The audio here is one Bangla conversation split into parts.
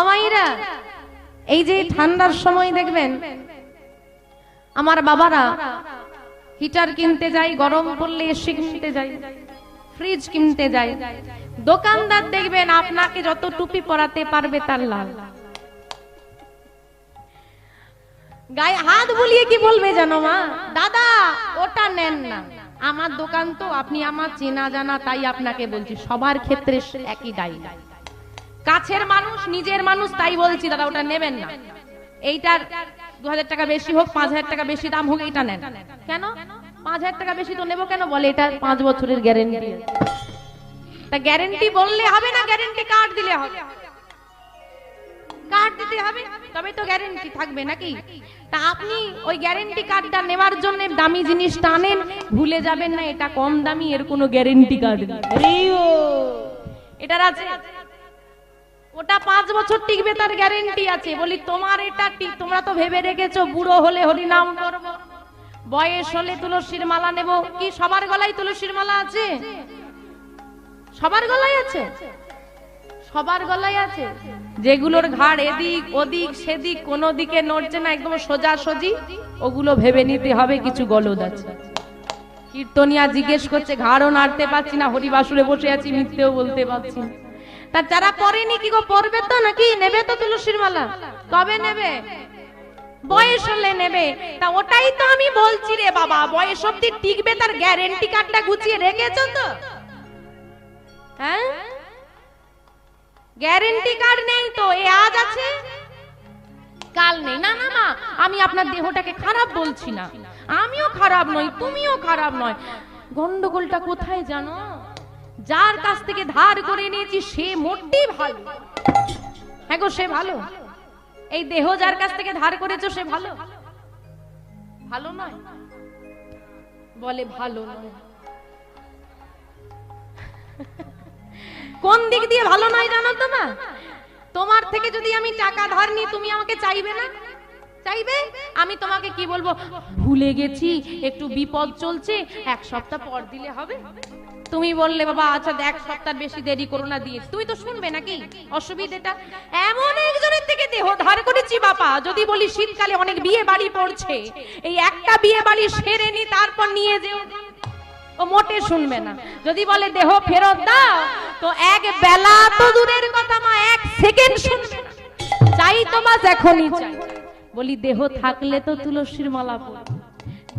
আমাইরা এই যে ঠান্ডার সময় দেখবেন আমার বাবারা হিটার কিনতে যায়, গরম পড়লে এসি কিনতে যায়, ফ্রিজ কিনতে যায়। দোকানদার দেখবেন আপনাকে যত টুপি পরাতে পারবে তার লাভ। গায়ে হাত বুলিয়ে কি বলবে জানো মা, দাদা ওটা নেন না, আমার দোকান তো, আপনি আমার চেনা জানা, তাই আপনাকে বলছি। সবার ক্ষেত্রে একই দায়ী। কাছের মানুষ, নিজের মানুষ, তাই বলছি দাদা ওটা নেবেন না, এইটার 2000 টাকা বেশি হোক, 5000 টাকা বেশি দাম হোক, এটা নেন। কেন 5000 টাকা বেশি তো নেবো কেন? বলে এটা 5 বছরের গ্যারেন্টি। তা গ্যারেন্টি বললে হবে না, গ্যারেন্টি কার্ড দিলে হবে, কার্ড দিতে হবে, তবে তো গ্যারেন্টি থাকবে নাকি? তা আপনি ওই গ্যারেন্টি কার্ডটা নেওয়ার জন্য দামি জিনিসটা আনেন, ভুলে যাবেন না এটা কম দামি, এর কোনো গ্যারেন্টি কার্ড নেই, এটার আছে, ওটা 5 বছর টিকবে তার গ্যারেন্টি আছে। বলি তোমার এটা তোমরা তো ভেবে রেখেছো বুড়ো হলে হরিনাম করব, বয়স হলে তুলসীর মালা নেব। কি সবার গলায় তুলসীর মালা আছে? সবার গলায় আছে? সবার গলায় আছে? যেগুলোর ঘাড় এদিক ওদিক সেদিক কোনো দিকে নড়ছে না, একদম সোজা সোজি, ওগুলো ভেবে নিতে হবে কিছু গলদ আছে। কীর্তনিয়া জিজ্ঞেস করছে ঘাড়ও নাড়তে পারছি না, হরিবাসুরে বসে আছি, মিথ্যেও বলতে পারছি না। তা যারা পড়েনি কি গো, পড়বে তো নাকি? নেবে তো তুলসীর মালা? কবে নেবে? বয়স হলে নেবে। তা ওটাই তো আমি বলছি রে বাবা, বয়স অব্দি টিকবে তার গ্যারেন্টি কার্ডটা গুছিয়ে রেখেছো তো? হ্যাঁ, গ্যারেন্টি কার্ড নেই তো, এ আজ আছে কাল নেই। না না না, আমি আপনার দেহটাকে খারাপ বলছি না, আমিও খারাপ নই, তুমিও খারাপ নয়। গন্ডগোলটা কোথায় জানো? যার কাছ থেকে ধার করে নিয়েছি সে মোটেই ভালো। হ্যাঁ গো, সে ভালো। এই দেহ যার কাছ থেকে ধার করেছো সে ভালো? ভালো নয়, বলে ভালো নয়। কোন দিক দিয়ে ভালো নয় জানো তো মা? তোমার থেকে যদি আমি টাকা ধার নিই, তুমি আমাকে চাইবে না? চাইবে। আমি তোমাকে কি বলবো, ভুলে গেছি, একটু বিপদ চলছে, 1 সপ্তাহ পর দিলে হবে? তুমি বললে বাবা আচ্ছা 1 সপ্তাহ বেশি দেরি করো না, দিয়ে তুমি তো শুনবে নাকি অসুবিধাটা? এমন একজনের থেকে দেহ ধার করেছি বাবা, যদি বলি শীতকালে অনেক বিয়ে বাড়ি পড়ছে, এই একটা বিয়ে বাড়ি সেরে নি তারপর নিয়ে যেও, ও মোটে শুনবে না। যদি বলে দেহ ফেরত দাও, তো এক বেলা তো দূরের কথা মা, 1 সেকেন্ড শুনবে না। চাই তো মাস এখনই চাই। বলি দেহ থাকলে তো তুলসীর মালা পড়বে,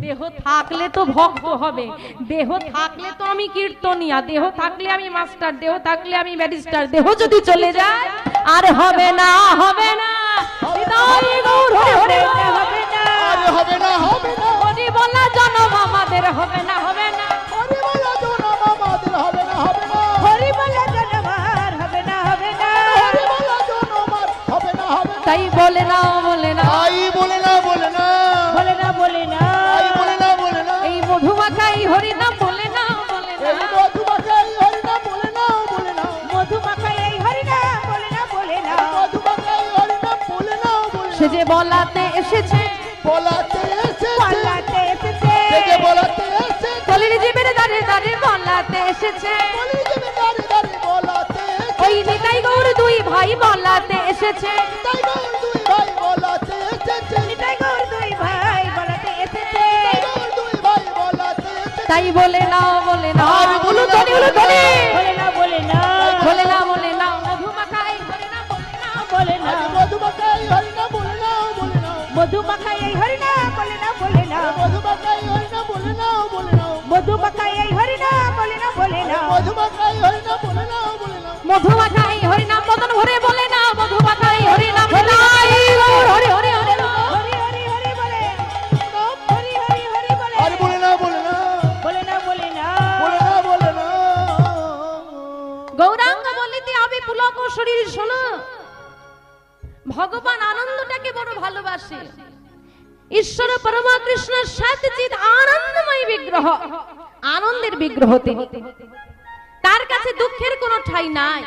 দেহ থাকলে তো ভক্ত হবে, দেহ থাকলে তো আমি কীর্তনিয়া, দেহ থাকলে আমি মাস্টার, দেহ থাকলে আমি ব্যারিস্টার। দেহ যদি চলে যায় আর হবে না, হবে না, হবে না, হবে না, হরি বলা জনম আমাদের হবে না, হবে না, হরি বলা জনম আমাদের হবে না, হবে না, হরি বলা জনম আর হবে না, হবে না, হরি বলা জনম আর হবে না, হবে না। তাই বলে না, বলে না, তাই বলে না, বলে না, বলে না, বলে না, তাই বলে না, বলে না। এই মধুমাখাই হরি নাম বলে না, বলে না, এই মধুমাখাই হরি নাম বলে না, বলে না, মধুমাখাই এই হরি নাম বলে না, বলে না, মধুমাখাই হরি নাম বলে না, বলে না। সে যে বলাতে এসেছে, বলাতে এসেছে, বলাতে এসেছে, সে যে বলাতে এসেছে, কলির জীবের দাঁড়ে দাঁড়ে বলাতে এসেছে, কলির জীবের দাঁড়ে দাঁড়ে বলাতে এসেছে। ওই নিতাই গৌর 2 ভাই বলাতে এসেছে, নিতাই গৌর 2 ভাই বলাতে এসেছে, নিতাই গৌর 2 ভাই বলাতে এসেছে, নিতাই গৌর 2 ভাই বলাতে এসেছে। তাই বলে না, বলে না, বলো ধনি, বলো ধনি, বলে না, বলে না, বলে না, বলে না, মধুমাখাই হরি নাম বলে না, বলে না, মধুমাখাই হরি নাম বলে না, বলে না, মধুমাখাই এই হরি নাম বলে না, বলে না, মধুমাখাই হরি নাম বলে না, বলে না, মধুমাখাই এই হরি নাম বলে না, বলে না, মধুমাখাই হরি নাম বলে না, বলে না, মধুমাখাই হরি নাম বদন ভরে বলে না, মধুমাখাই হরি নাম বলে না, হরি হরি হরি হরি হরি হরি বলে, হরি হরি হরি বলে, হরি বলে না, বলে না, বলে না, বলে না, বলে না, বলে না। গৌরাঙ্গ বলিতে আমি পুলক শরীর শোনো, ভগবান আনন্দটাকে বড় ভালোবাসে। ঈশ্বর পরমা কৃষ্ণ সৎচিৎ আনন্দময় বিগ্রহ, আনন্দের বিগ্রহ তিনি, তার কাছে দুঃখের কোনো ঠাঁই নাই।